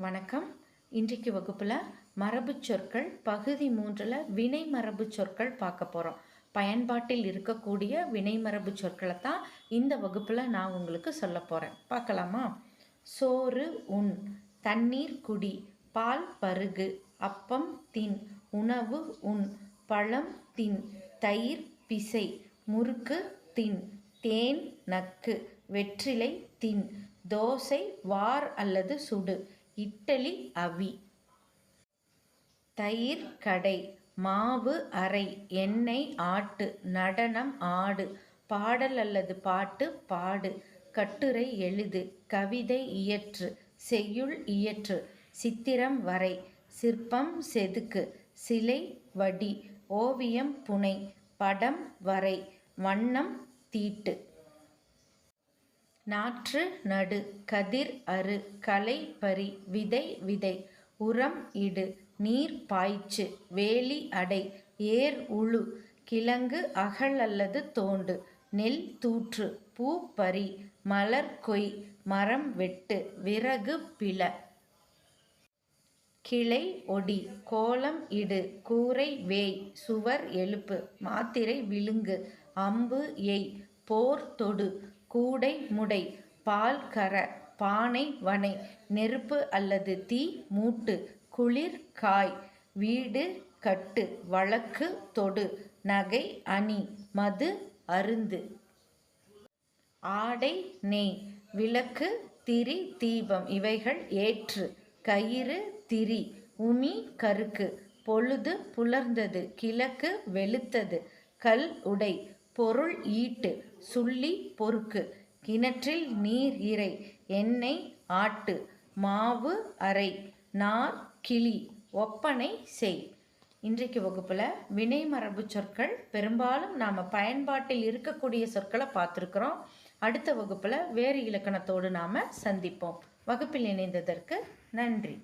வணக்கம். இன்றைக்கு வகுப்பில் மரபு சொற்கள் பகுதி 3ல் வினை மரபு சொற்கள் பார்க்க போகிறோம். பயன்பாட்டில் இருக்கக்கூடிய வினை மரபு சொற்களை தான் இந்த வகுப்பில் நான் உங்களுக்கு சொல்ல போகிறேன். பார்க்கலாமா? சோறு உண், தண்ணீர் குடி, பால் பருகு, அப்பம் தின், உணவு உண், பழம் தின், தயிர் பிசை, முறுக்கு தின், தேன் நக்கு, வெற்றிலை தின், தோசை வார் அல்லது சுடு, இட்டலி அவி. தயிர் கடை, மாவு அரை, எண்ணெய் ஆட்டு, நடனம் ஆடு, பாடல் அல்லது பாட்டு பாடு, கட்டுரை எழுது, கவிதை இயற்று, செய்யுள் இயற்று, சித்திரம் வரை, சிற்பம் செதுக்கு, சிலை வடி, ஓவியம் புனை, படம் வரை, வண்ணம் தீட்டு. நாற்று நடு, கதிர் அறு, களை பறி, விதை விதை, உரம் இடு, நீர் பாய்ச்சு, வேலி அடை, ஏர் உழு, கிழங்கு அகழ் அல்லது தோண்டு, நெல் தூற்று, பூ பறி, மலர் கொய், மரம் வெட்டு, விறகு பிள. கிளை ஒடி, கோலம் இடு, கூரை வேய், சுவர் எழுப்பு, மாத்திரை விழுங்கு, அம்பு எய், போர் தொடு, கூடை முடை, பால் கற, பானை வனை, நெருப்பு அல்லது தீ மூட்டு, குளிர் காய், வீடு கட்டு, வழக்கு தொடு, நகை அணி, மது அருந்து. ஆடை நெய், விளக்கு திரி தீபம் இவைகள் ஏற்று, கயிறு திரி, உமி கருக்கு, பொழுது புலர்ந்தது, கிழக்கு வெளுத்தது, கல் உடை, பொருள் ஈட்டு, சுள்ளி பொறுக்கு, கிணற்றில் நீர் இறை, எண்ணெய் ஆட்டு, மாவு அரை, நார் கிளி, ஒப்பனை செய். இன்றைக்கு வகுப்பில் வினை மரபு சொற்கள் பெரும்பாலும் நாம் பயன்பாட்டில் இருக்கக்கூடிய சொற்களை பார்த்துருக்குறோம். அடுத்த வகுப்பில் வேறு இலக்கணத்தோடு நாம் சந்திப்போம். வகுப்பில் இணைந்ததற்கு நன்றி.